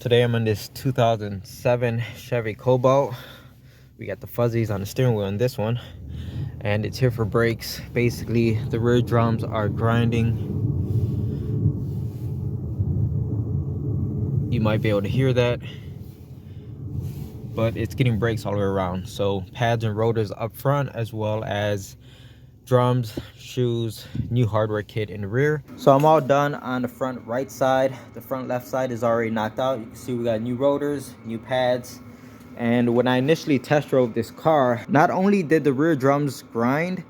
Today I'm in this 2007 Chevy Cobalt. We got the fuzzies on the steering wheel in this one, and it's here for brakes. Basically, the rear drums are grinding. You might be able to hear that, but it's getting brakes all the way around. So pads and rotors up front, as well as drums, shoes, new hardware kit in the rear. So I'm all done on the front right side. The front left side is already knocked out. You can see we got new rotors, new pads. And when I initially test drove this car, not only did the rear drums grind,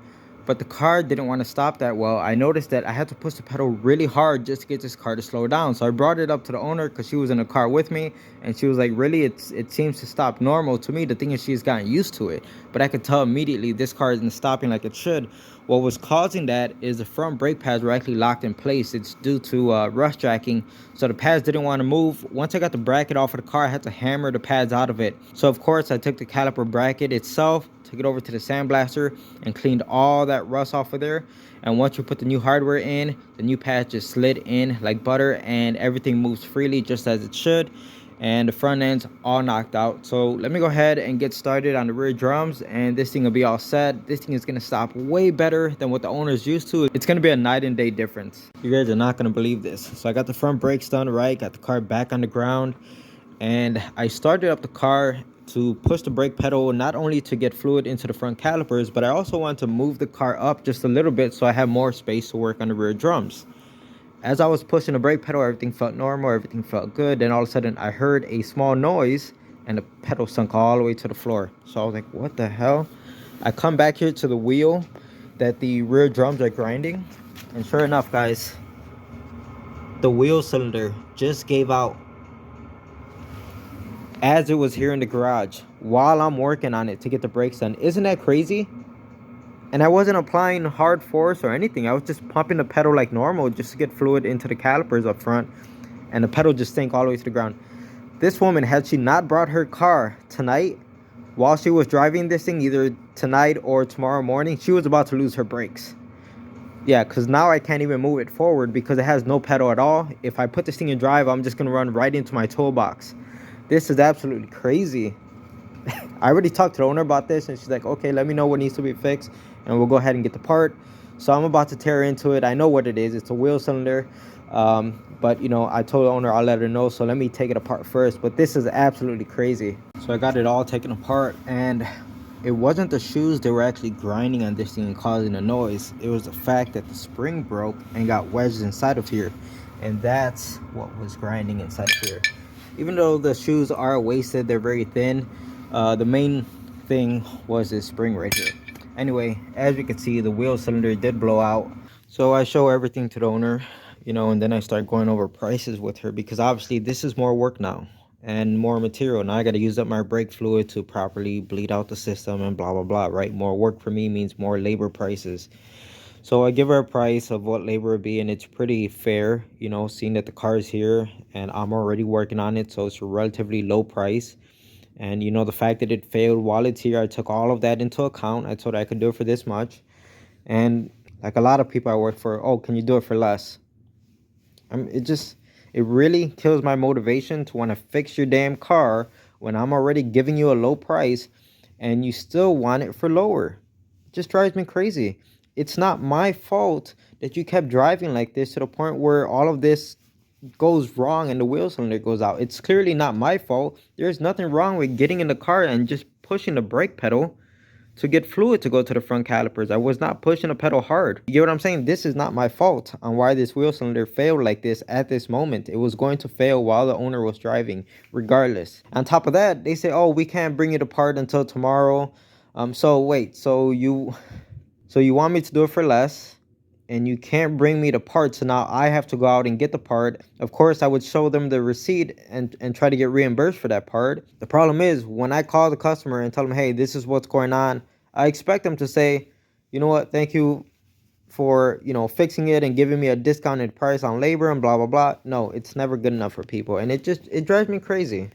but the car didn't want to stop that well. I noticed that I had to push the pedal really hard just to get this car to slow down. So I brought it up to the owner because she was in the car with me, and she was like, really, it seems to stop normal. To me, the thing is she's gotten used to it, but I could tell immediately this car isn't stopping like it should. What was causing that is the front brake pads were actually locked in place. It's due to rust jacking, so the pads didn't want to move. Once I got the bracket off of the car, I had to hammer the pads out of it. So of course I took the caliper bracket itself, took it over to the sandblaster, and cleaned all that rust off of there. And once you put the new hardware in, the new pads just slid in like butter, and everything moves freely just as it should. And the front end's all knocked out. So let me go ahead and get started on the rear drums, and this thing will be all set. This thing is going to stop way better than what the owner's used to. It's going to be a night and day difference. You guys are not going to believe this. So I got the front brakes done right, got the car back on the ground, and I started up the car to push the brake pedal, not only to get fluid into the front calipers, but I also want to move the car up just a little bit so I have more space to work on the rear drums. As I was pushing the brake pedal, everything felt normal, everything felt good. Then all of a sudden I heard a small noise and the pedal sunk all the way to the floor. So I was like, what the hell? I come back here to the wheel that the rear drums are grinding, and sure enough, guys, the wheel cylinder just gave out as it was here in the garage while I'm working on it to get the brakes done. Isn't that crazy? And I wasn't applying hard force or anything. I was just pumping the pedal like normal just to get fluid into the calipers up front, and the pedal just sank all the way to the ground. This woman, had she not brought her car tonight while she was driving this thing, either tonight or tomorrow morning, she was about to lose her brakes. Yeah, because now I can't even move it forward because it has no pedal at all. If I put this thing in drive, I'm just going to run right into my toolbox. This is absolutely crazy. I already talked to the owner about this, and she's like, okay, let me know what needs to be fixed, and we'll go ahead and get the part. So I'm about to tear into it. I know what it is. It's a wheel cylinder. But, you know, I told the owner I'll let her know, so let me take it apart first. But this is absolutely crazy. So I got it all taken apart, and it wasn't the shoes that were actually grinding on this thing and causing a noise. It was the fact that the spring broke and got wedged inside of here. And that's what was grinding inside of here. Even though the shoes are wasted, they're very thin, the main thing was this spring right here. Anyway, as you can see, the wheel cylinder did blow out. So I show everything to the owner, you know, and then I start going over prices with her, because obviously this is more work now and more material. Now I got to use up my brake fluid to properly bleed out the system and blah, blah, blah, right? More work for me means more labor prices. So I give her a price of what labor would be, and it's pretty fair, you know, seeing that the car is here and I'm already working on it. So it's a relatively low price. And, you know, the fact that it failed while it's here, I took all of that into account. I told her I could do it for this much. And like a lot of people I work for, oh, can you do it for less? It really kills my motivation to want to fix your damn car when I'm already giving you a low price and you still want it for lower. It just drives me crazy. It's not my fault that you kept driving like this to the point where all of this goes wrong and the wheel cylinder goes out. It's clearly not my fault. There's nothing wrong with getting in the car and just pushing the brake pedal to get fluid to go to the front calipers. I was not pushing the pedal hard. You get what I'm saying? This is not my fault on why this wheel cylinder failed like this at this moment. It was going to fail while the owner was driving, regardless. On top of that, they say, oh, we can't bring it apart until tomorrow. So wait, so you want me to do it for less, and you can't bring me the part, so now I have to go out and get the part. Of course, I would show them the receipt and try to get reimbursed for that part. The problem is, when I call the customer and tell them, hey, this is what's going on, I expect them to say, you know what, thank you for, you know, fixing it and giving me a discounted price on labor and blah, blah, blah. No, it's never good enough for people, and it drives me crazy.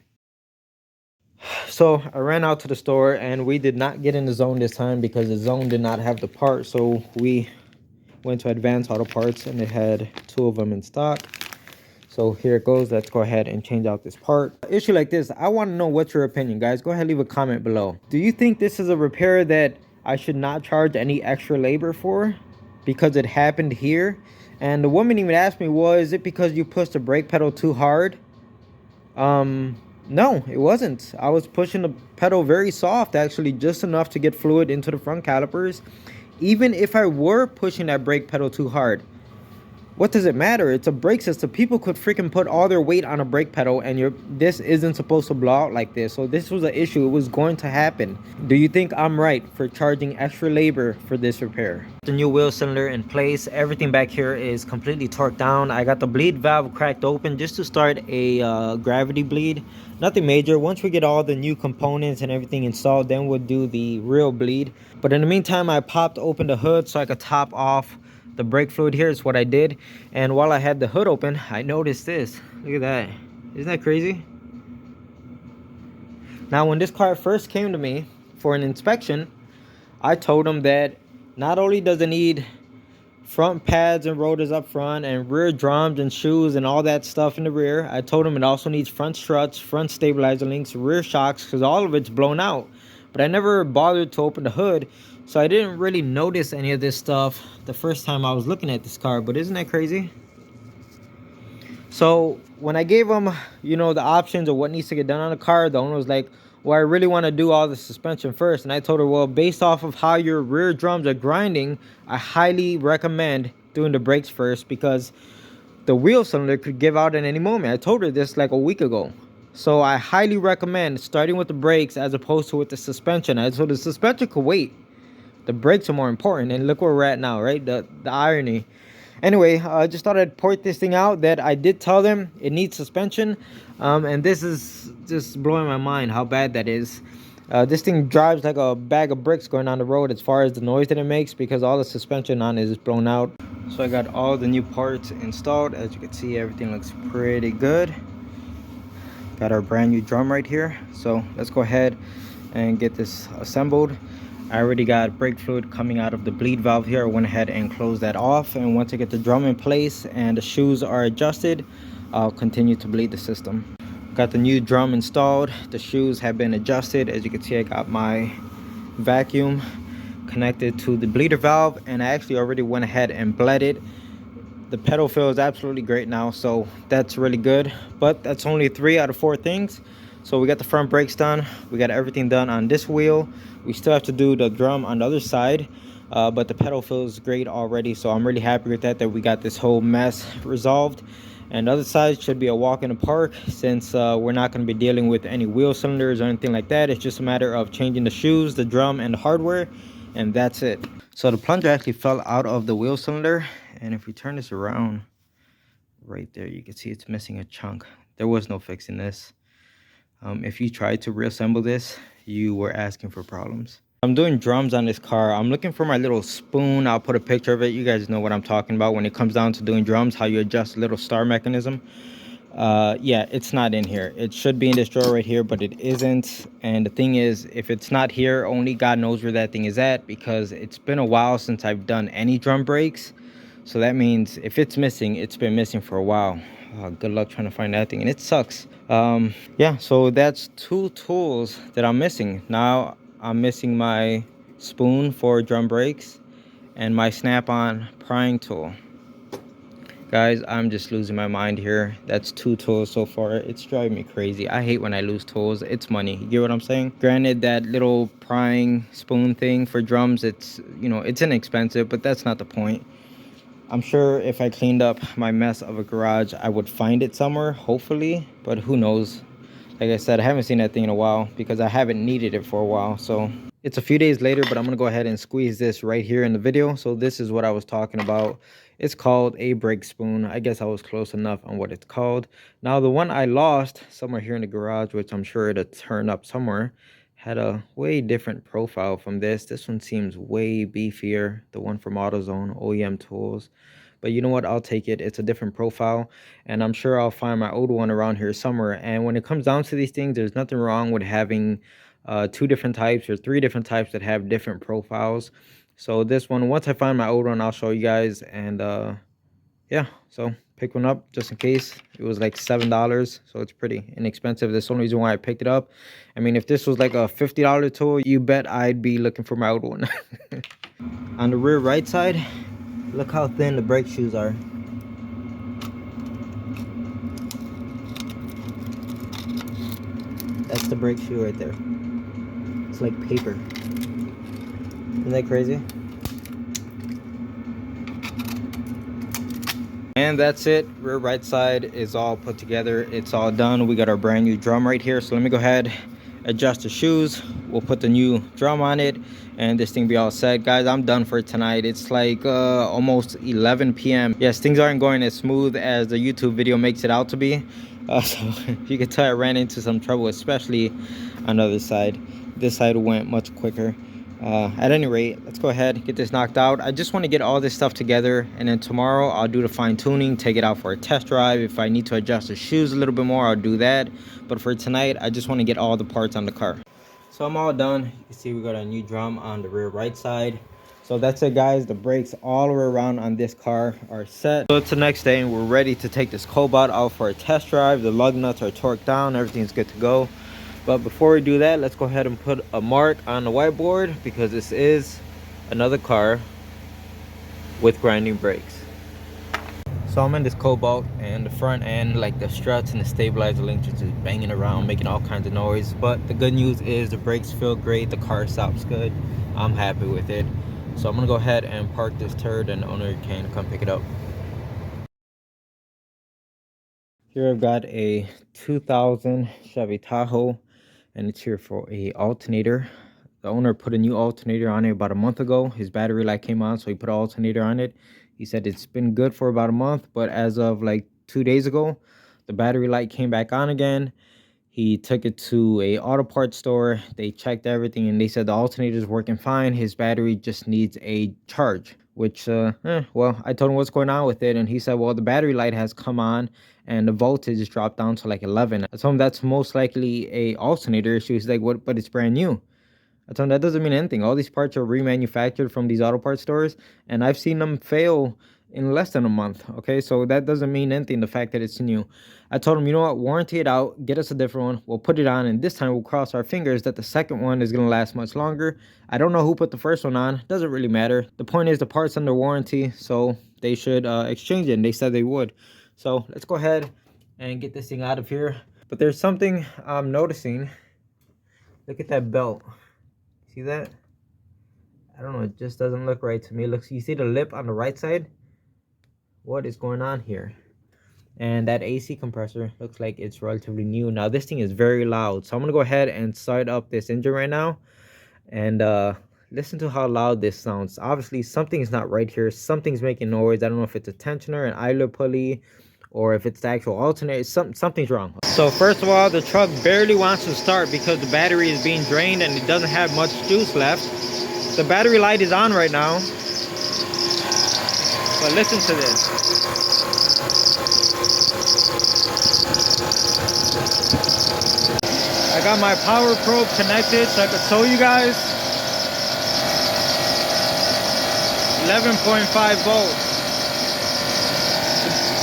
So I ran out to the store, and we did not get in the zone this time because the zone did not have the part. So we went to Advanced Auto Parts, and they had 2 of them in stock. So here it goes. Let's go ahead and change out this part. Issue like this, I want to know what's your opinion, guys. Go ahead, leave a comment below. Do you think this is a repair that I should not charge any extra labor for because it happened here? And the woman even asked me, well, is it because you pushed the brake pedal too hard? No, it wasn't. I was pushing the pedal very soft, actually, just enough to get fluid into the front calipers. Even if I were pushing that brake pedal too hard, what does it matter? It's a brake system. People could freaking put all their weight on a brake pedal, and this isn't supposed to blow out like this. So this was an issue. It was going to happen. Do you think I'm right for charging extra labor for this repair? The new wheel cylinder in place. Everything back here is completely torqued down. I got the bleed valve cracked open just to start a gravity bleed. Nothing major. Once we get all the new components and everything installed, then we'll do the real bleed. But in the meantime, I popped open the hood so I could top off the brake fluid. Here is what I did. And while I had the hood open, I noticed this. Look at that. Isn't that crazy? Now, when this car first came to me for an inspection, I told them that not only does it need front pads and rotors up front and rear drums and shoes and all that stuff in the rear, I told them it also needs front struts, front stabilizer links, rear shocks, because all of it's blown out. But I never bothered to open the hood, so I didn't really notice any of this stuff the first time I was looking at this car. But isn't that crazy? So when I gave them, the options of what needs to get done on the car, the owner was like, well, I really want to do all the suspension first. And I told her, well, based off of how your rear drums are grinding, I highly recommend doing the brakes first, because the wheel cylinder could give out at any moment. I told her this like a week ago. So I highly recommend starting with the brakes as opposed to with the suspension. So the suspension could wait. The brakes are more important. And look where we're at now, right? The irony. Anyway, I just thought I'd point this thing out, that I did tell them it needs suspension. And this is just blowing my mind how bad that is. This thing drives like a bag of bricks going on the road as far as the noise that it makes, because all the suspension on it is blown out. So I got all the new parts installed. As you can see, everything looks pretty good. Got our brand new drum right here. So let's go ahead and get this assembled. I already got brake fluid coming out of the bleed valve here. I went ahead and closed that off. And once I get the drum in place and the shoes are adjusted, I'll continue to bleed the system. Got the new drum installed. The shoes have been adjusted. As you can see, I got my vacuum connected to the bleeder valve, and I actually already went ahead and bled it. The pedal feels absolutely great now, so that's really good. But that's only 3 out of 4 things. So we got the front brakes done. We got everything done on this wheel. We still have to do the drum on the other side, but the pedal feels great already. So I'm really happy with that we got this whole mess resolved. And the other side should be a walk in the park, since we're not going to be dealing with any wheel cylinders or anything like that. It's just a matter of changing the shoes, the drum, and the hardware, and that's it. So the plunger actually fell out of the wheel cylinder, and if we turn this around right there, you can see it's missing a chunk. There was no fixing this. If you tried to reassemble this, you were asking for problems. I'm doing drums on this car. I'm looking for my little spoon. I'll put a picture of it. You guys know what I'm talking about when it comes down to doing drums, how you adjust the little star mechanism. Yeah, it's not in here. It should be in this drawer right here, but it isn't. And the thing is, if it's not here, only God knows where that thing is at, because it's been a while since I've done any drum brakes. So that means if it's missing, it's been missing for a while. Good luck trying to find that thing, and it sucks. Yeah, so that's 2 tools that I'm missing. Now I'm missing my spoon for drum brakes and my snap-on prying tool. Guys, I'm just losing my mind here. That's 2 tools so far. It's driving me crazy. I hate when I lose tools. It's money. You get what I'm saying? Granted, that little prying spoon thing for drums, it's inexpensive, but that's not the point. I'm sure if I cleaned up my mess of a garage, I would find it somewhere, hopefully, but who knows? Like I said, I haven't seen that thing in a while because I haven't needed it for a while. So it's a few days later, but I'm going to go ahead and squeeze this right here in the video. So this is what I was talking about. It's called a brake spoon. I guess I was close enough on what it's called. Now, the one I lost somewhere here in the garage, which I'm sure it'll turn up somewhere, had a way different profile from this. This one seems way beefier. The one from AutoZone, OEM Tools. But you know what? I'll take it. It's a different profile, and I'm sure I'll find my old one around here somewhere. And when it comes down to these things, there's nothing wrong with having 2 different types or 3 different types that have different profiles. So this one, once I find my old one, I'll show you guys. And yeah, so pick one up just in case. It was like $7, so it's pretty inexpensive. That's the only reason why I picked it up. I mean, if this was like a $50 tool, you bet I'd be looking for my old one. On the rear right side, look how thin the brake shoes are. That's the brake shoe right there. It's like paper. Isn't that crazy? And that's it. Rear right side is all put together. It's all done. We got our brand new drum right here. So let me go ahead, adjust the shoes. We'll put the new drum on it and this thing be all set. Guys, I'm done for tonight. It's like almost 11 p.m. Yes, things aren't going as smooth as the YouTube video makes it out to be. So you can tell I ran into some trouble, especially on the other side. This side went much quicker. At any rate, let's go ahead and get this knocked out. I just want to get all this stuff together, and then tomorrow I'll do the fine-tuning, take it out for a test drive. If I need to adjust the shoes a little bit more, I'll do that. But for tonight, I just want to get all the parts on the car. So I'm all done. You can see we got a new drum on the rear right side. So that's it, guys. The brakes all the way around on this car are set. So it's the next day and we're ready to take this cobalt out for a test drive. The lug nuts are torqued down, everything's good to go. But before we do that, let's go ahead and put a mark on the whiteboard, because this is another car with grinding brakes. So I'm in this cobalt, and the front end, like the struts and the stabilizer links, are just banging around, making all kinds of noise. But the good news is the brakes feel great, the car stops good. I'm happy with it. So I'm gonna go ahead and park this turd, and the owner can come pick it up. Here I've got a 2000 Chevy Tahoe, and it's here for a alternator. The owner put a new alternator on it about a month ago. His battery light came on, so he put an alternator on it. He said it's been good for about a month, but as of like 2 days ago, the battery light came back on again. He took it to a auto parts store. They checked everything and they said the alternator is working fine. His battery just needs a charge, which, well, I told him what's going on with it. And he said, well, the battery light has come on and the voltage dropped down to like 11. I told him that's most likely a alternator issue. He's like, what? But it's brand new. I told him that doesn't mean anything. All these parts are remanufactured from these auto parts stores, and I've seen them fail in less than a month. Okay, so that doesn't mean anything, the fact that it's new. I told him, you know what, warranty it out, get us a different one, we'll put it on, and this time we'll cross our fingers that the second one is going to last much longer. I don't know who put the first one on, doesn't really matter. The point is the part's under warranty, so they should exchange it, and they said they would. So let's go ahead and get this thing out of here. But there's something I'm noticing. Look at that belt. See that? I don't know, it just doesn't look right to me. Looks, you see the lip on the right side? What is going on here? And that AC compressor looks like it's relatively new. Now this thing is very loud, so I'm gonna go ahead and start up this engine right now and listen to how loud this sounds. Obviously something is not right here. Something's making noise. I don't know if it's a tensioner, an idler pulley, or if it's the actual alternator. Something's wrong. So first of all, the truck barely wants to start because the battery is being drained and it doesn't have much juice left. The battery light is on right now, but listen to this. I got my power probe connected so I could show you guys. 11.5 volts.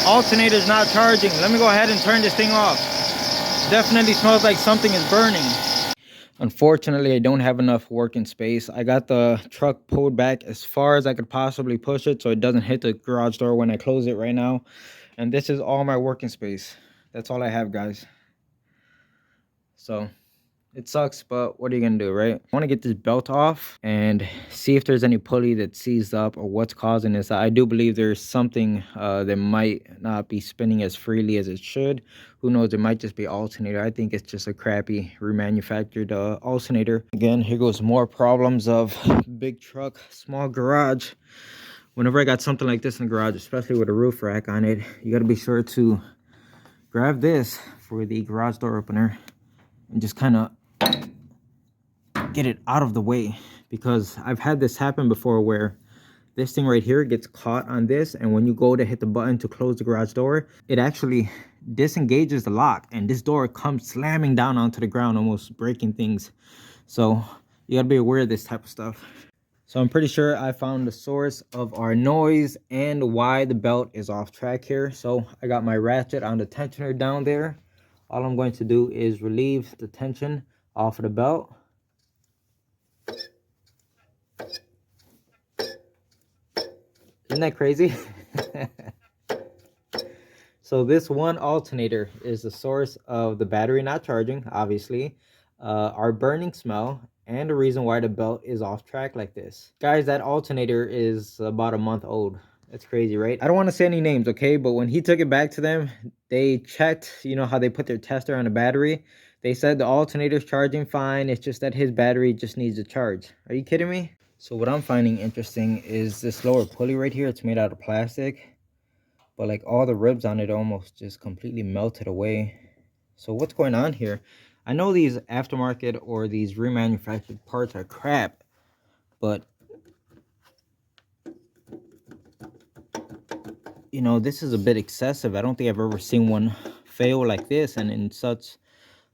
Alternator's not charging. Let me go ahead and turn this thing off. Definitely smells like something is burning. Unfortunately, I don't have enough working space. I got the truck pulled back as far as I could possibly push it so it doesn't hit the garage door when I close it right now. And this is all my working space. That's all I have, guys. So it sucks, but what are you gonna do, right? I want to get this belt off and see if there's any pulley that seized up or what's causing this. I do believe there's something that might not be spinning as freely as it should. Who knows, it might just be alternator. I think it's just a crappy remanufactured alternator. Again, here goes more problems of big truck, small garage. Whenever I got something like this in the garage, especially with a roof rack on it, you got to be sure to grab this for the garage door opener and just kind of get it out of the way, because I've had this happen before where this thing right here gets caught on this, and when you go to hit the button to close the garage door, it actually disengages the lock and this door comes slamming down onto the ground, almost breaking things. So you gotta be aware of this type of stuff. So I'm pretty sure I found the source of our noise and why the belt is off track here. So I got my ratchet on the tensioner down there. All I'm going to do is relieve the tension off of the belt. Isn't that crazy? So this one alternator is the source of the battery not charging, obviously, our burning smell, and the reason why the belt is off track like this. Guys, that alternator is about a month old. That's crazy, right? I don't want to say any names, okay? But when he took it back to them, they checked, you know how they put their tester on the battery? They said the alternator's charging fine. It's just that his battery just needs a charge. Are you kidding me? So what I'm finding interesting is this lower pulley right here. It's made out of plastic, but like all the ribs on it almost just completely melted away. So what's going on here? I know these aftermarket or these remanufactured parts are crap, but you know, this is a bit excessive. I don't think I've ever seen one fail like this and in such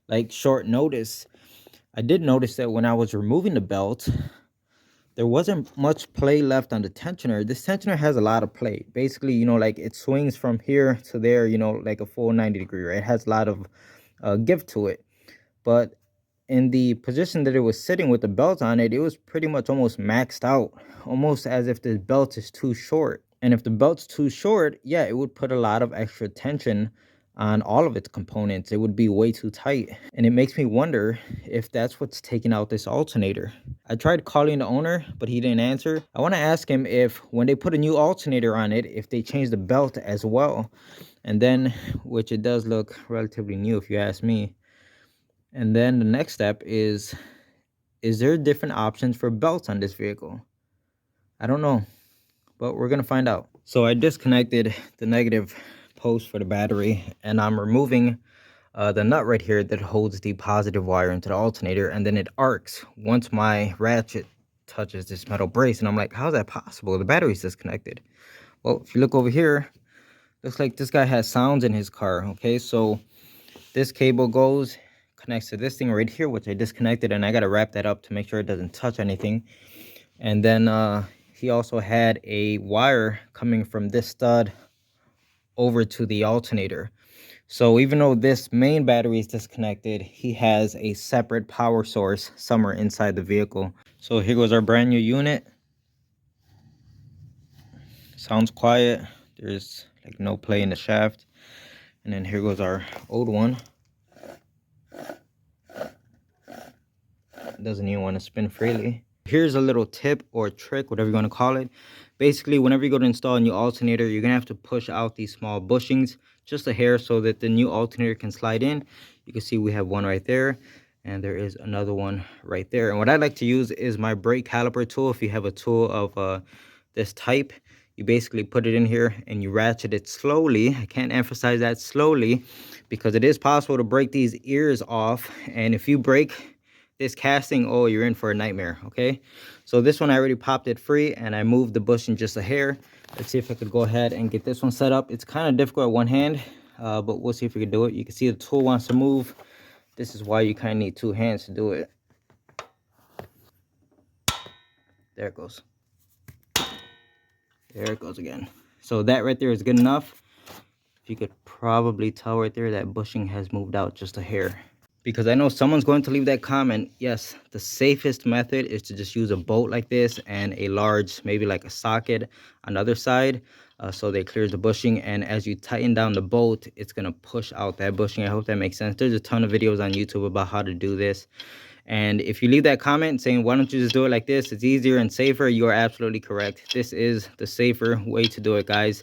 like short notice. I did notice that when I was removing the belt, there wasn't much play left on the tensioner. This tensioner has a lot of play. Basically, you know, like it swings from here to there, you know, like a full 90-degree, right? It has a lot of give to it. But in the position that it was sitting with the belt on it, it was pretty much almost maxed out, almost as if the belt is too short. And if the belt's too short, yeah, it would put a lot of extra tension on all of its components. It would be way too tight. And it makes me wonder if that's what's taking out this alternator. I tried calling the owner, but he didn't answer. I want to ask him if when they put a new alternator on it, if they change the belt as well. And then, which it does look relatively new if you ask me. And then the next step is there different options for belts on this vehicle? I don't know, but we're going to find out. So I disconnected the negative post for the battery, and I'm removing the nut right here that holds the positive wire into the alternator, and then it arcs once my ratchet touches this metal brace. And I'm like, how's that possible? The battery's disconnected. Well, if you look over here, looks like this guy has sounds in his car. Okay, so this cable goes, connects to this thing right here, which I disconnected, and I got to wrap that up to make sure it doesn't touch anything. And then he also had a wire coming from this stud over to the alternator. So even though this main battery is disconnected, he has a separate power source somewhere inside the vehicle. So here goes our brand new unit. Sounds quiet. There's like no play in the shaft. And then here goes our old one. Doesn't even want to spin freely. Here's a little tip or trick, whatever you want to call it. Basically, whenever you go to install a new alternator, you're gonna have to push out these small bushings just a hair so that the new alternator can slide in. You can see we have one right there, and there is another one right there. And what I like to use is my brake caliper tool. If you have a tool of this type, you basically put it in here and you ratchet it slowly. I can't emphasize that, slowly, because it is possible to break these ears off. And if you break this casting, oh, you're in for a nightmare. Okay, so this one I already popped it free and I moved the bushing just a hair. Let's see if I could go ahead and get this one set up. It's kind of difficult at one hand, but we'll see if we can do it. You can see the tool wants to move. This is why you kind of need two hands to do it. There it goes. There it goes again. So that right there is good enough. If you could probably tell right there, that bushing has moved out just a hair. Because I know someone's going to leave that comment. Yes, the safest method is to just use a bolt like this and a large, maybe like a socket on the other side, so that clears the bushing. And as you tighten down the bolt, it's going to push out that bushing. I hope that makes sense. There's a ton of videos on YouTube about how to do this. And if you leave that comment saying, why don't you just do it like this, it's easier and safer, you are absolutely correct. This is the safer way to do it, guys.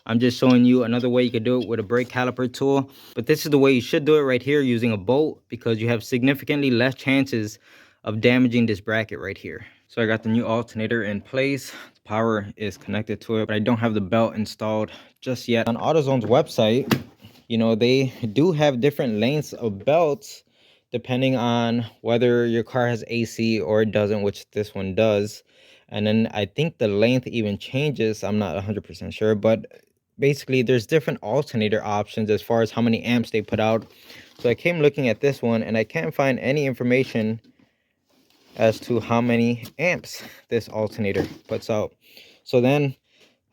I'm just showing you another way you could do it with a brake caliper tool. But this is the way you should do it right here, using a bolt, because you have significantly less chances of damaging this bracket right here. So I got the new alternator in place. The power is connected to it, but I don't have the belt installed just yet. On AutoZone's website, you know, they do have different lengths of belts depending on whether your car has AC or it doesn't, which this one does. And then I think the length even changes. I'm not 100% sure, but basically there's different alternator options as far as how many amps they put out. So I came looking at this one and I can't find any information as to how many amps this alternator puts out. So then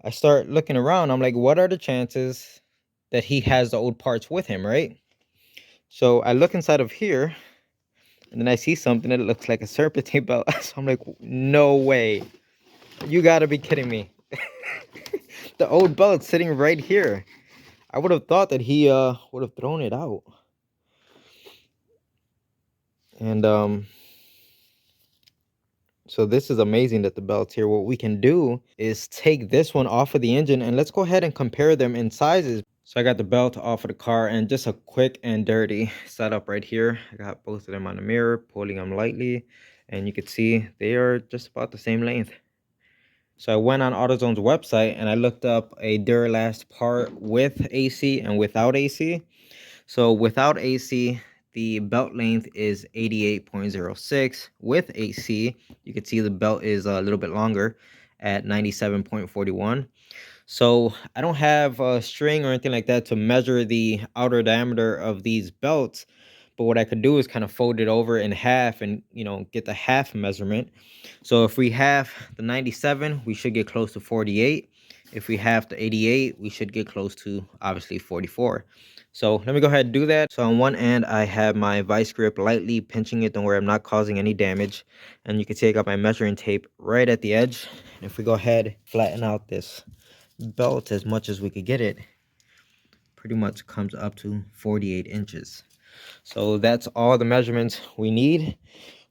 I start looking around. I'm like, what are the chances that he has the old parts with him, right? So I look inside of here, and then I see something that looks like a serpentine belt. So I'm like, no way. You gotta be kidding me. The old belt sitting right here. I would have thought that he would have thrown it out. And so this is amazing that the belt's here. What we can do is take this one off of the engine, and let's go ahead and compare them in sizes. So I got the belt off of the car, and just a quick and dirty setup right here. I got both of them on the mirror, pulling them lightly, and you can see they are just about the same length. So I went on AutoZone's website and I looked up a Duralast part with AC and without AC. So without AC, the belt length is 88.06. With AC, you can see the belt is a little bit longer at 97.41. So I don't have a string or anything like that to measure the outer diameter of these belts. But what I could do is kind of fold it over in half and, get the half measurement. So if we have the 97, we should get close to 48. If we have the 88, we should get close to, obviously, 44. So let me go ahead and do that. So on one end, I have my vice grip lightly pinching it. Don't worry, I'm not causing any damage. And you can take out my measuring tape right at the edge. And if we go ahead, flatten out this belt as much as we could get it, pretty much comes up to 48 inches. So that's all the measurements we need.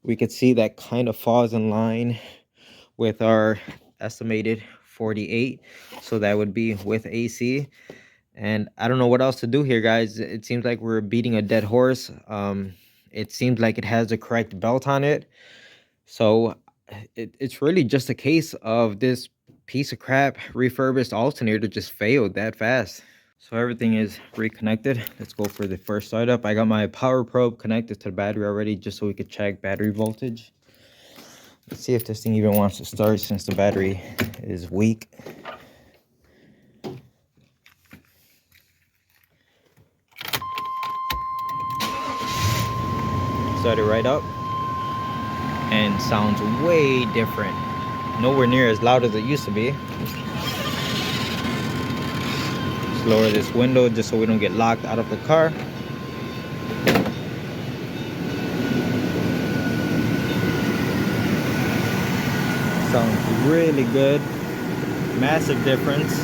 We could see that kind of falls in line with our estimated 48. So that would be with AC. And I don't know what else to do here, guys. It seems like we're beating a dead horse. It seems like it has the correct belt on it. So it's really just a case of this piece of crap refurbished alternator just failed that fast. So everything is reconnected. Let's go for the first startup. I got my power probe connected to the battery already just so we could check battery voltage. Let's see if this thing even wants to start since the battery is weak. Started right up and sounds way different. Nowhere near as loud as it used to be. Let's lower this window just so we don't get locked out of the car. Sounds really good. Massive difference.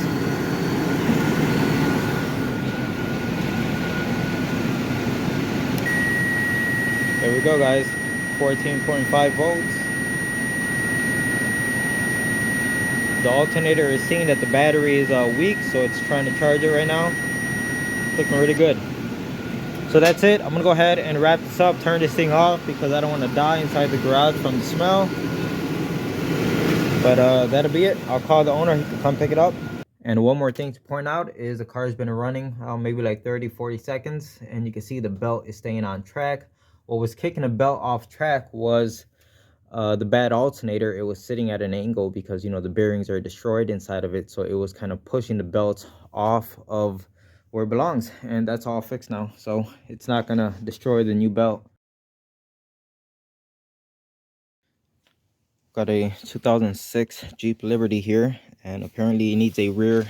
There we go, guys. 14.5 volts. The alternator is seeing that the battery is weak, so it's trying to charge it right now. It's looking really good. So that's it. I'm gonna go ahead and wrap this up, turn this thing off because I don't want to die inside the garage from the smell. But that'll be it. I'll call the owner. He can come pick it up. And one more thing to point out is the car's been running maybe like 30-40 seconds, and you can see the belt is staying on track. What was kicking the belt off track was the bad alternator. It was sitting at an angle because the bearings are destroyed inside of it, so it was kind of pushing the belt off of where it belongs, and that's all fixed now, so it's not gonna destroy the new belt. Got a 2006 Jeep Liberty here, and apparently it needs a rear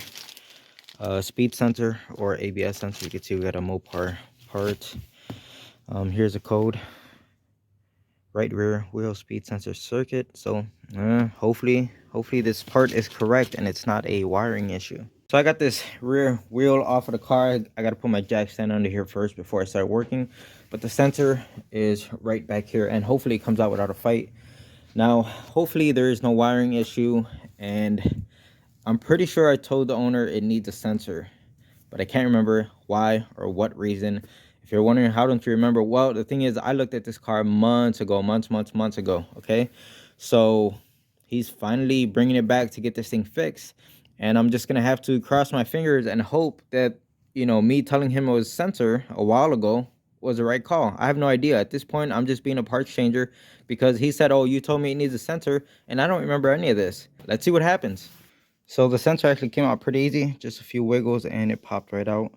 speed sensor or ABS sensor. You can see we got a Mopar part. Here's a code: right rear wheel speed sensor circuit. So hopefully this part is correct and it's not a wiring issue. So I got this rear wheel off of the car. I got to put my jack stand under here first before I start working, but the sensor is right back here, and hopefully it comes out without a fight. Now hopefully there is no wiring issue, and I'm pretty sure I told the owner it needs a sensor, but I can't remember why or what reason. If you're wondering how don't you remember, well, the thing is I looked at this car months ago, months ago, okay? So he's finally bringing it back to get this thing fixed, and I'm just gonna have to cross my fingers and hope that me telling him it was sensor a while ago was the right call. I have no idea. At this point, I'm just being a parts changer because he said, oh, you told me it needs a sensor, and I don't remember any of this. Let's see what happens. So the sensor actually came out pretty easy, just a few wiggles and it popped right out.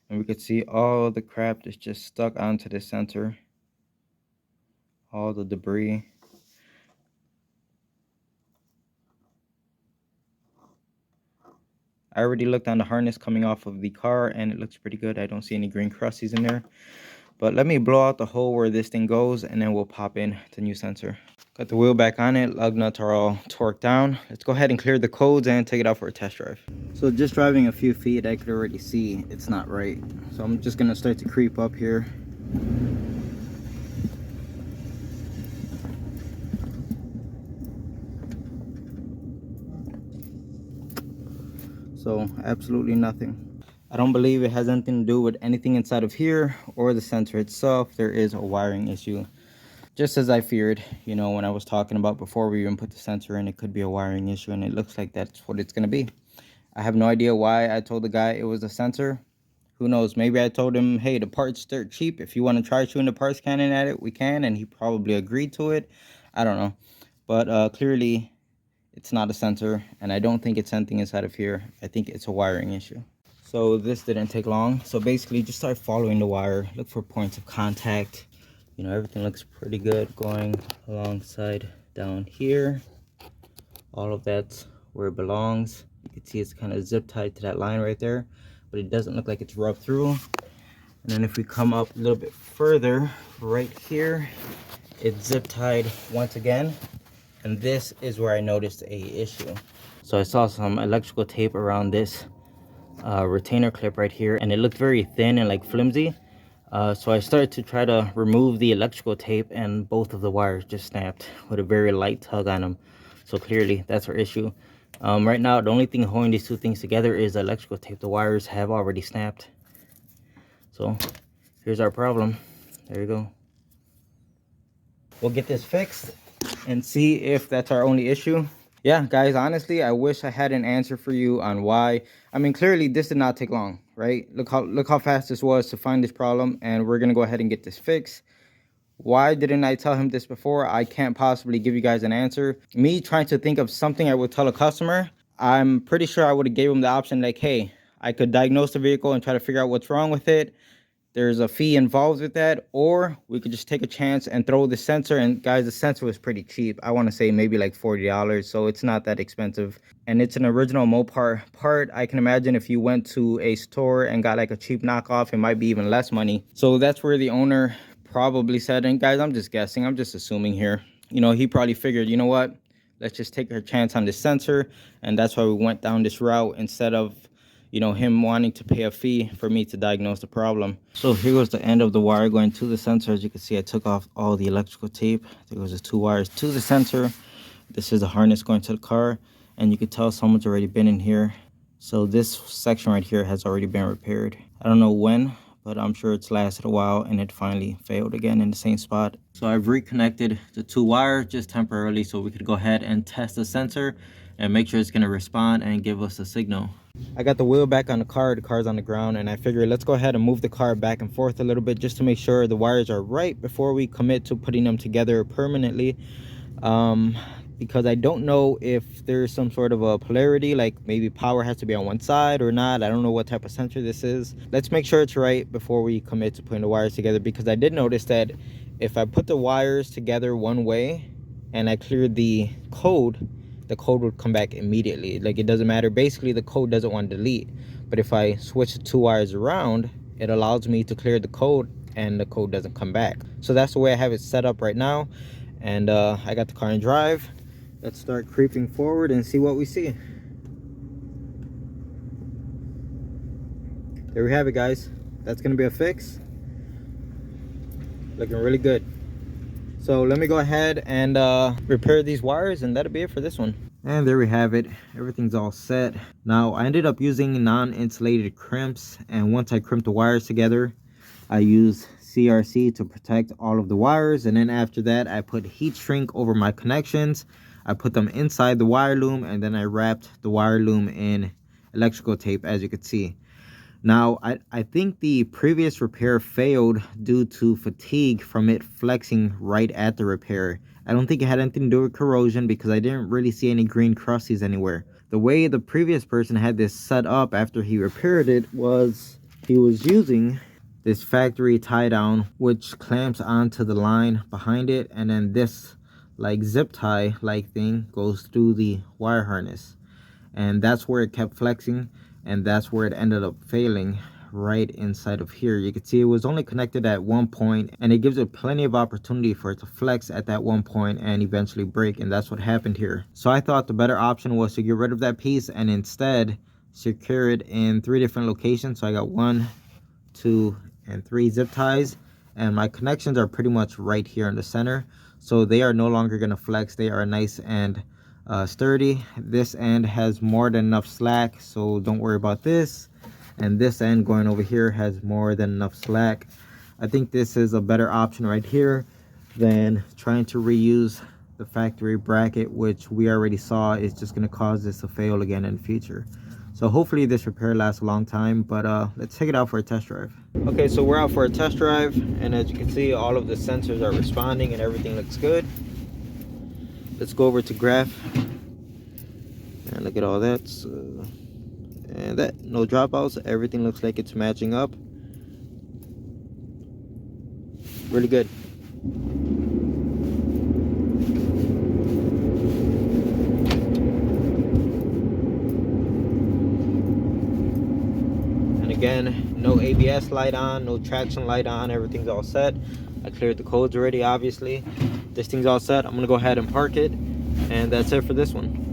And we could see all the crap that's just stuck onto the sensor, all the debris. I already looked on the harness coming off of the car and it looks pretty good. I don't see any green crusties in there. But let me blow out the hole where this thing goes and then we'll pop in the new sensor. Got the wheel back on it, lug nuts are all torqued down. Let's go ahead and clear the codes and take it out for a test drive. So just driving a few feet, I could already see it's not right. So I'm just gonna start to creep up here. So absolutely nothing. I don't believe it has anything to do with anything inside of here or the sensor itself. There is a wiring issue. Just as I feared, you know, when I was talking about before we even put the sensor in, it could be a wiring issue, and it looks like that's what it's going to be. I have no idea why I told the guy it was a sensor. Who knows? Maybe I told him, hey, the parts dirt cheap. If you want to try shooting the parts cannon at it, we can, and he probably agreed to it. I don't know. But clearly, it's not a sensor, and I don't think it's anything inside of here. I think it's a wiring issue. So this didn't take long. So basically, just start following the wire. Look for points of contact. You know, everything looks pretty good going alongside down here. All of that's where it belongs. You can see it's kind of zip tied to that line right there, but it doesn't look like it's rubbed through. And then if we come up a little bit further, right here, it's zip tied once again. And this is where I noticed a issue. So I saw some electrical tape around this retainer clip right here, and it looked very thin and like flimsy. So I started to try to remove the electrical tape, and both of the wires just snapped with a very light tug on them. So clearly that's our issue. Right now, the only thing holding these two things together is the electrical tape. The wires have already snapped. So here's our problem. There you go. We'll get this fixed and see if that's our only issue. Yeah, guys, honestly, I wish I had an answer for you on why. I mean, clearly this did not take long, right? Look how fast this was to find this problem, and we're gonna go ahead and get this fixed. Why didn't I tell him this before? I can't possibly give you guys an answer. Me trying to think of something I would tell a customer, I'm pretty sure I would have gave him the option like, hey, I could diagnose the vehicle and try to figure out what's wrong with it. There's a fee involved with that, or we could just take a chance and throw the sensor. And guys, the sensor was pretty cheap. I want to say maybe like $40, so it's not that expensive, and it's an original Mopar part. I can imagine if you went to a store and got like a cheap knockoff, it might be even less money. So that's where the owner probably said, and guys, I'm just guessing, I'm just assuming here, you know, he probably figured, you know what, let's just take a chance on this sensor. And that's why we went down this route instead of, you know, him wanting to pay a fee for me to diagnose the problem. So here was the end of the wire going to the sensor. As you can see, I took off all the electrical tape. There was the two wires to the sensor. This is the harness going to the car, and you can tell someone's already been in here. So this section right here has already been repaired. I don't know when, but I'm sure it's lasted a while, and it finally failed again in the same spot. So I've reconnected the two wires just temporarily so we could go ahead and test the sensor and make sure it's going to respond and give us a signal. I got the wheel back on the car's on the ground, and I figured let's go ahead and move the car back and forth a little bit just to make sure the wires are right before we commit to putting them together permanently. Because I don't know if there's some sort of a polarity, like maybe power has to be on one side or not. I don't know what type of sensor this is. Let's make sure it's right before we commit to putting the wires together, because I did notice that if I put the wires together one way and I cleared the code would come back immediately. Like, it doesn't matter. Basically, the code doesn't want to delete. But if I switch the two wires around, it allows me to clear the code and the code doesn't come back. So that's the way I have it set up right now. And I got the car in drive. Let's start creeping forward and see what we see. There we have it, guys. That's gonna be a fix. Looking really good. So let me go ahead and repair these wires, and that'll be it for this one. And there we have it. Everything's all set. Now I ended up using non-insulated crimps, and once I crimped the wires together, I used CRC to protect all of the wires, and then after that I put heat shrink over my connections. I put them inside the wire loom, and then I wrapped the wire loom in electrical tape, as you can see. Now, I think the previous repair failed due to fatigue from it flexing right at the repair. I don't think it had anything to do with corrosion, because I didn't really see any green crusties anywhere. The way the previous person had this set up after he repaired it was he was using this factory tie down, which clamps onto the line behind it, and then this like zip tie like thing goes through the wire harness. and that's where it kept flexing, and that's where it ended up failing, right inside of here. You can see it was only connected at one point, and it gives it plenty of opportunity for it to flex at that one point and eventually break, and that's what happened here. So I thought the better option was to get rid of that piece and instead secure it in 3 different locations. So I got 1, 2, and 3 zip ties, and my connections are pretty much right here in the center, so they are no longer going to flex. They are nice and sturdy. This end has more than enough slack, so don't worry about this, and this end going over here has more than enough slack. I think this is a better option right here than trying to reuse the factory bracket, which we already saw is just going to cause this to fail again in the future. So hopefully this repair lasts a long time, but let's take it out for a test drive. Okay, so we're out for a test drive, and as you can see, all of the sensors are responding and everything looks good. Let's go over to graph and look at all that. And that, no dropouts, everything looks like it's matching up. Really good. And again, no ABS light on, no traction light on, everything's all set. I cleared the codes already, obviously. This thing's all set. I'm gonna go ahead and park it, and that's it for this one.